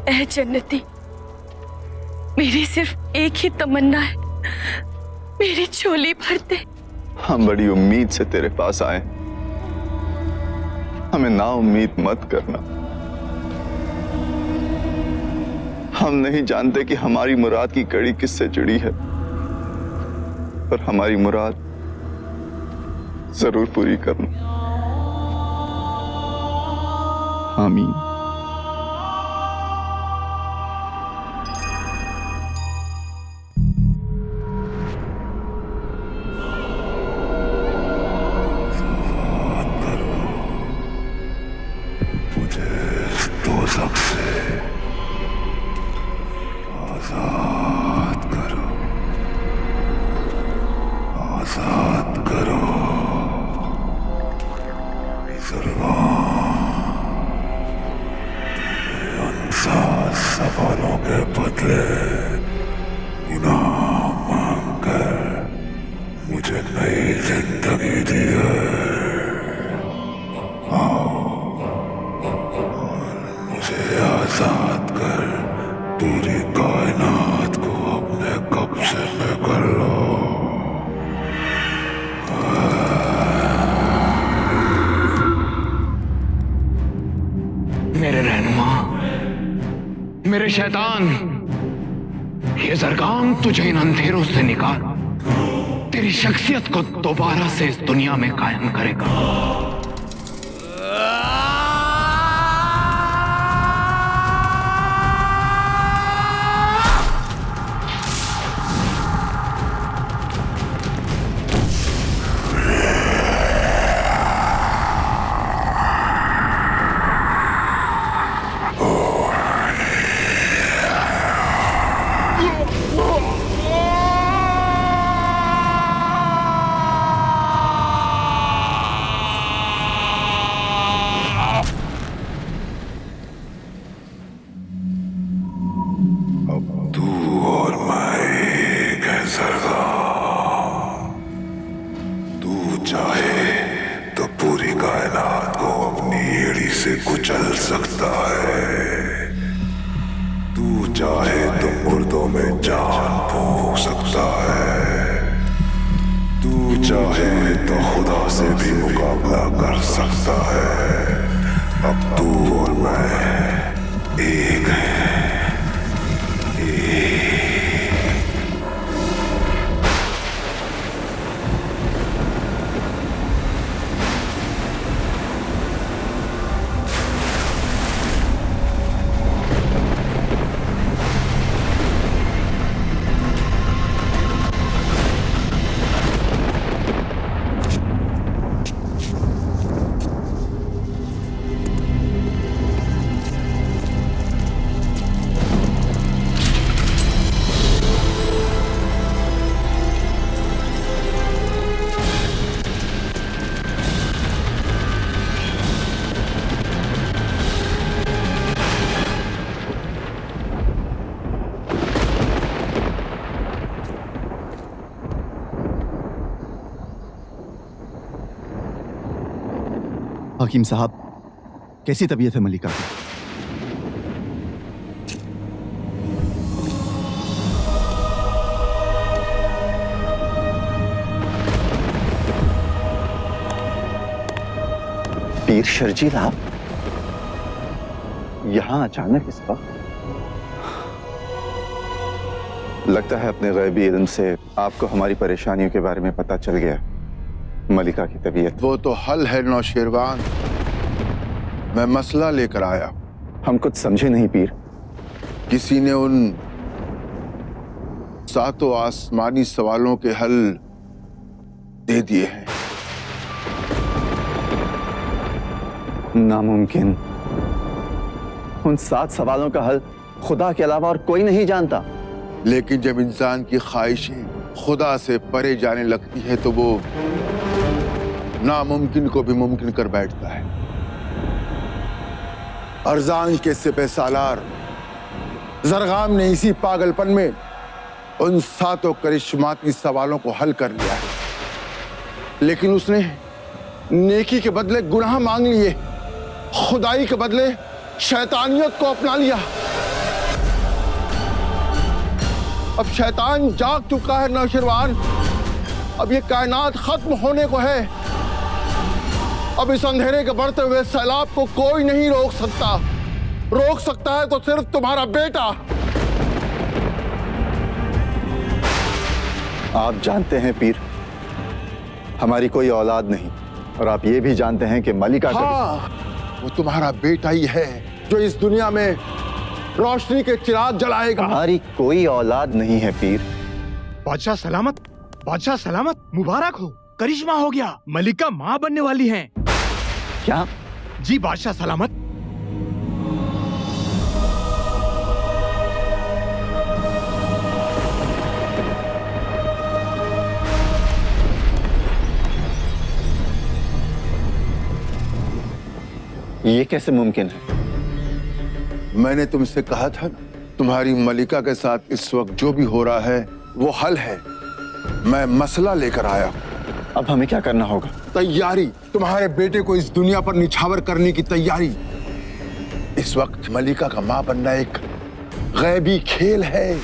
ऐ जन्नती, मेरी सिर्फ एक ही तमन्ना है, मेरी झोली भर दे। हम बड़ी उम्मीद से तेरे पास आए, हमें ना उम्मीद मत करना। हम नहीं जानते कि हमारी मुराद की कड़ी किससे जुड़ी है, पर हमारी मुराद जरूर पूरी करना। आमीन। सवालों के बदले गुनाह मांगकर मुझे नई जिंदगी दी है। आओ और मुझे आजाद कर पूरी कायनात को अपने कब्जे में कर लो। मेरे रहनुमा, मेरे शैतान, ये ज़रगाम तुझे इन अंधेरों से निकाल तेरी शख्सियत को दोबारा से इस दुनिया में कायम करेगा। से कुचल सकता है। तू चाहे तो मुर्दों में जान फूंक सकता है। तू चाहे तो खुदा से भी मुकाबला कर सकता है। अब तू और मैं एक हैं। हकीम साहब, कैसी तबीयत है मलिका की? पीर शर्जील, आप यहां अचानक इस वक्त? लगता है अपने गैबी इल्म से आपको हमारी परेशानियों के बारे में पता चल गया। मलिका की तबीयत वो तो हल है नौशेरवान। मैं मसला लेकर आया। हम कुछ समझे नहीं पीर। किसी ने उन 7 आसमानी सवालों के हल दे दिए हैं। नामुमकिन। उन 7 सवालों का हल खुदा के अलावा और कोई नहीं जानता। लेकिन जब इंसान की ख्वाहिशें खुदा से परे जाने लगती है तो वो नामुमकिन को भी मुमकिन कर बैठता है। अरजान के सिपह सालार ज़रगाम ने इसी पागलपन में उन 7 करिश्माती सवालों को हल कर लिया है। लेकिन उसने नेकी के बदले गुनाह मांग लिए, खुदाई के बदले शैतानियत को अपना लिया। अब शैतान जाग चुका है नौशरवान। अब ये कायनात खत्म होने को है। अब इस अंधेरे के बढ़ते हुए सैलाब को कोई नहीं रोक सकता। रोक सकता है तो सिर्फ तुम्हारा बेटा। आप जानते हैं पीर, हमारी कोई औलाद नहीं, और आप ये भी जानते हैं कि मलिका हाँ, वो तुम्हारा बेटा ही है जो इस दुनिया में रोशनी के चिराग जलाएगा। हमारी कोई औलाद नहीं है पीर। बादशाह सलामत, बादशाह सलामत, मुबारक हो, करिश्मा हो गया, मलिका माँ बनने वाली हैं। क्या? जी बादशाह सलामत। ये कैसे मुमकिन है? मैंने तुमसे कहा था ना, तुम्हारी मलिका के साथ इस वक्त जो भी हो रहा है वो हल है। मैं मसला लेकर आया। अब हमें क्या करना होगा? तैयारी, तुम्हारे बेटे को इस दुनिया पर निछावर करने की तैयारी। इस वक्त मलिका का मां बनना एक गैबी खेल है।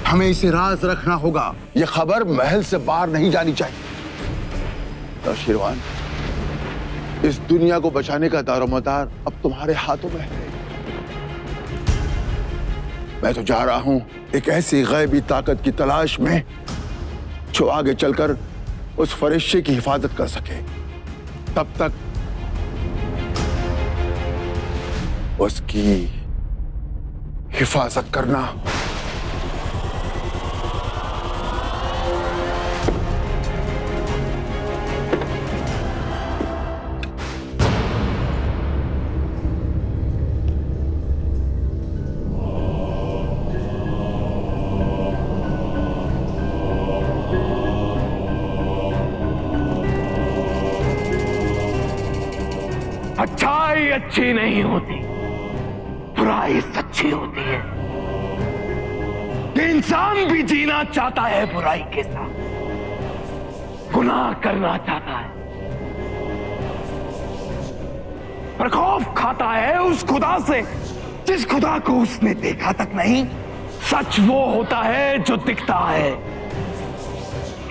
हमें इसे राज रखना होगा। यह खबर महल से बाहर नहीं जानी चाहिए। नौशरवान, इस दुनिया को बचाने का दारोमदार अब तुम्हारे हाथों में है। मैं तो जा रहा हूं एक ऐसी गैबी ताकत की तलाश में जो आगे चलकर उस फरिश्ते की हिफाजत कर सके। तब तक उसकी हिफाजत करना। अच्छाई अच्छी नहीं होती, बुराई सच्ची होती है। इंसान भी जीना चाहता है बुराई के साथ, गुनाह करना चाहता है, पर खौफ खाता है उस खुदा से जिस खुदा को उसने देखा तक नहीं। सच वो होता है जो दिखता है।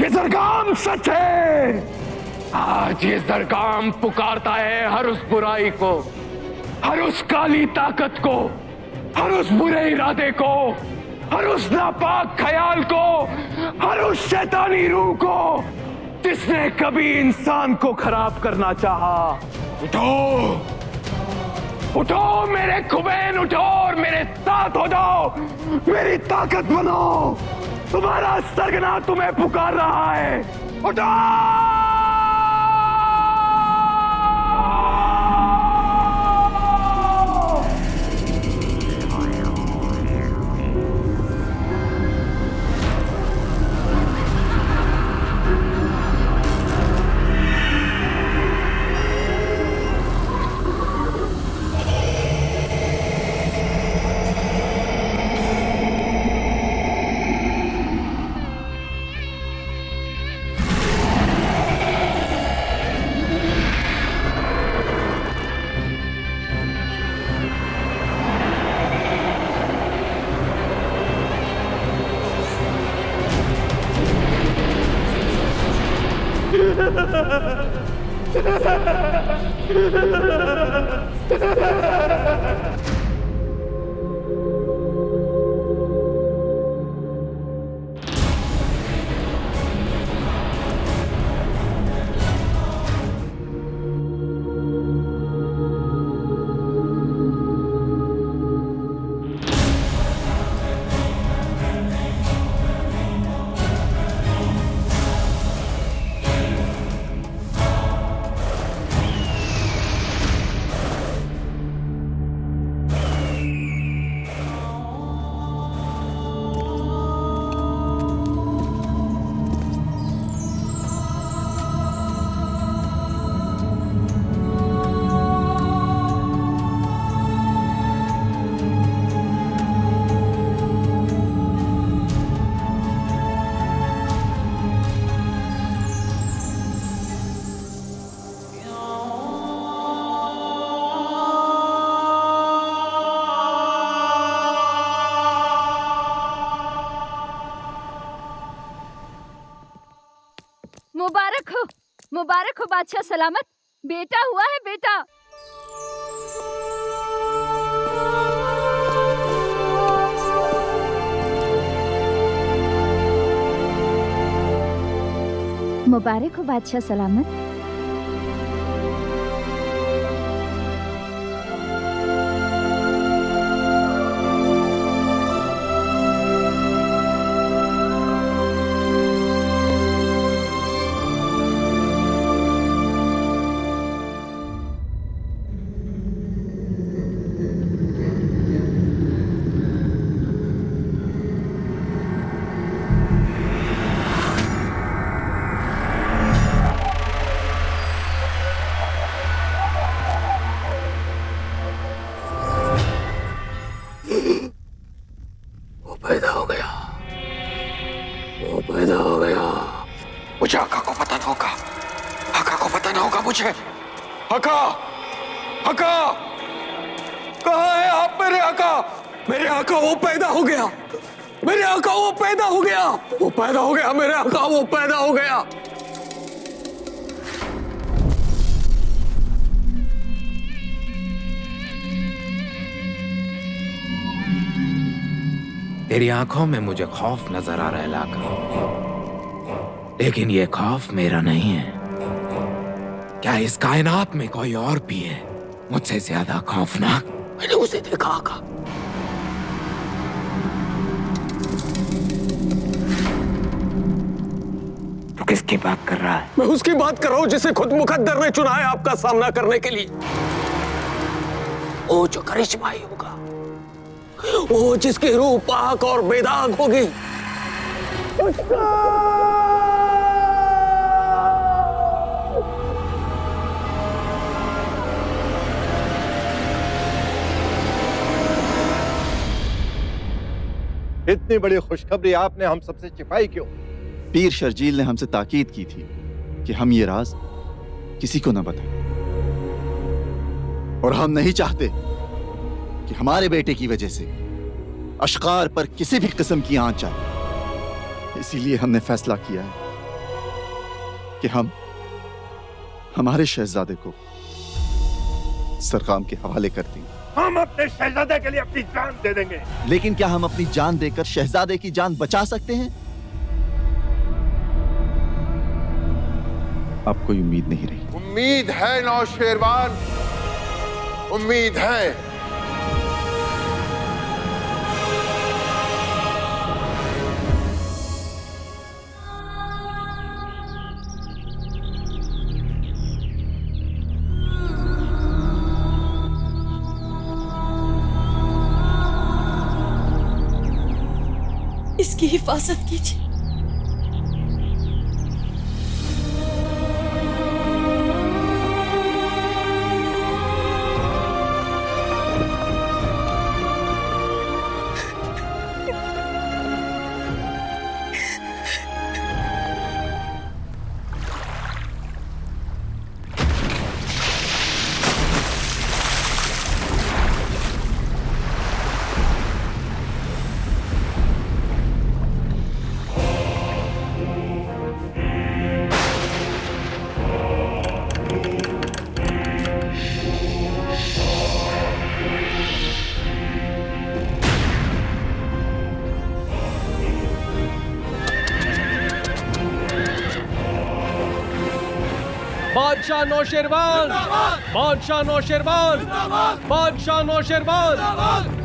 ये सरगम सच है। आज ये सरगम पुकारता है हर उस बुराई को, हर उस काली ताकत को, हर उस बुरे इरादे को, हर उस नापाक ख्याल को, हर उस शैतानी रूह को जिसने कभी इंसान को खराब करना चाहा। उठो, उठो मेरे खुबैन, उठो और मेरे साथ हो जाओ, मेरी ताकत बनो। तुम्हारा सरगना तुम्हें पुकार रहा है। उठो। मुबारक हो बादशाह सलामत, बेटा हुआ है बेटा। मुबारक हो बादशाह सलामत। पैदा हो गया, वो पैदा हो गया। मुझे आका को पता ना होगा, आका को पता ना होगा मुझे। आका, आका, कहाँ है आप मेरे आका? मेरे आका वो पैदा हो गया, मेरे आका वो पैदा हो गया, वो पैदा हो गया, मेरे आका वो पैदा हो गया। तेरी आंखों में मुझे खौफ नजर आ रहा है लाका, लेकिन ये खौफ मेरा नहीं है। क्या इस कायनात में कोई और भी है मुझसे ज्यादा खौफनाक? मैंने उसे देखा आका। तो किसकी बात कर रहा है? मैं उसकी बात कर रहा हूं जिसे खुद मुकद्दर ने चुना है आपका सामना करने के लिए। वो जो करिश्माई होगा, वो जिसकी रूह पाक और बेदाग होगी। इतनी बड़ी खुशखबरी आपने हम सबसे छिपाई क्यों? पीर शर्जील ने हमसे ताकीद की थी कि हम ये राज किसी को न बताएं, और हम नहीं चाहते कि हमारे बेटे की वजह से अशकार पर किसी भी किस्म की आंच आए। इसीलिए हमने फैसला किया है कि हम हमारे शहजादे को सरकाम के हवाले कर देंगे। हम अपने शहजादे के लिए अपनी जान दे देंगे। लेकिन क्या हम अपनी जान देकर शहजादे की जान बचा सकते हैं? अब कोई उम्मीद नहीं रही। उम्मीद है नौशेरवान, उम्मीद है। इसकी हिफाजत कीजिए। बादशाह नौशेरवान, बादशाह नौशेरवान, बादशाह नौशेरवान।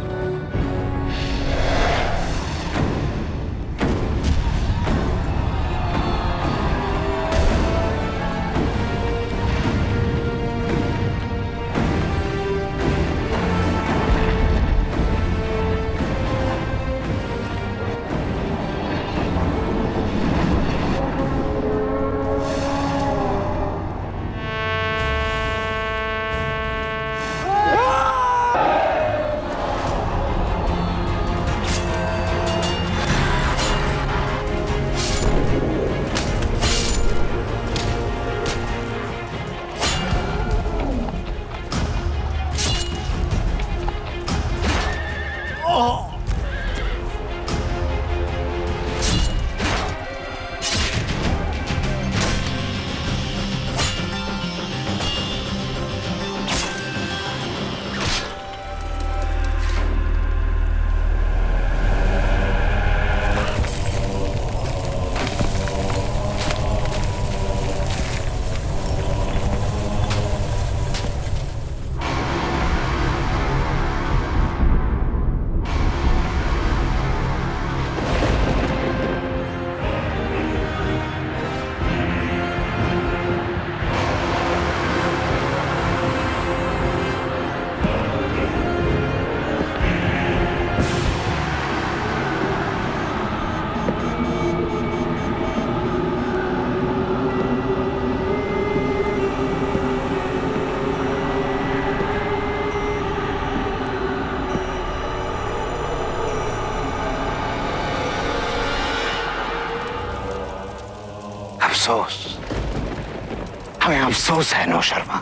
हमें अफसोस है नौशर्मा।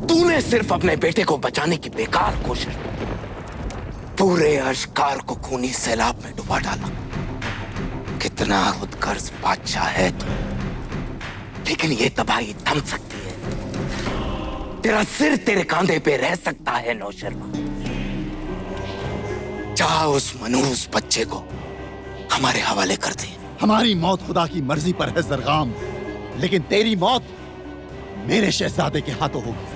तूने सिर्फ अपने बेटे को बचाने की बेकार कोशिश पूरे अश्कार को खूनी सैलाब में डुबा डाला। कितना उत्कर्ष बादशाह है तू, लेकिन ये तबाही थम सकती है। तेरा सिर तेरे कांधे पे रह सकता है नौशर्मा। जा उस मनहूस बच्चे को हमारे हवाले कर दे। हमारी मौत खुदा की मर्जी पर है जरगाम, लेकिन तेरी मौत मेरे शहजादे के हाथों होगी।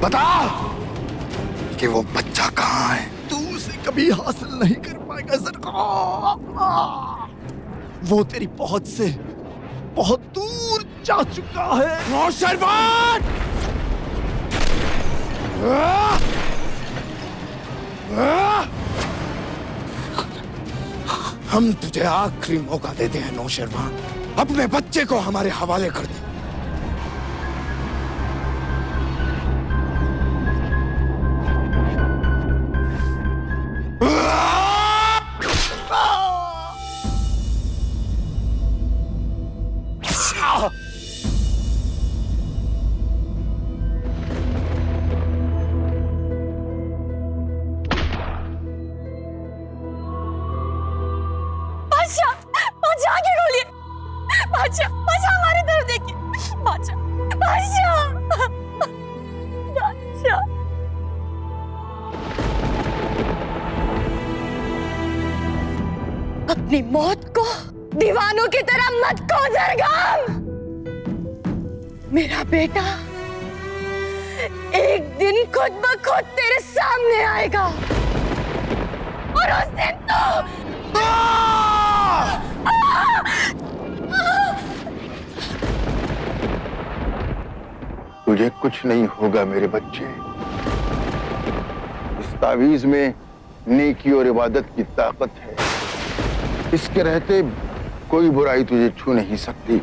बता कि वो बच्चा कहाँ है। तू उसे कभी हासिल नहीं कर पाएगा जरगाम। वो तेरी पहुंच से बहुत दूर जा चुका है। नौशरवान! हम तुझे आखिरी मौका देते हैं नौशरवान, अपने बच्चे को हमारे हवाले कर दे। बादशाह आगे खोलिए। बादशाह हमारे तरफ देखिए। बादशाह अपनी मौत को दीवानों की तरह मत खो जरगाम। मेरा बेटा एक दिन खुद ब खुद तेरे सामने आएगा और उस दिन तो तुझे कुछ नहीं होगा मेरे बच्चे। इस तावीज में नेकी और इबादत की ताकत है। इसके रहते कोई बुराई तुझे छू नहीं सकती।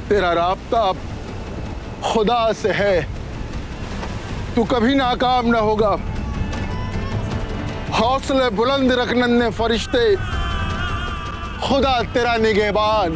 तेरा राब्ता अब खुदा से है। तू कभी नाकाम ना होगा। हौसले बुलंद रख नन्हे फरिश्ते, खुदा तेरा निगहबान।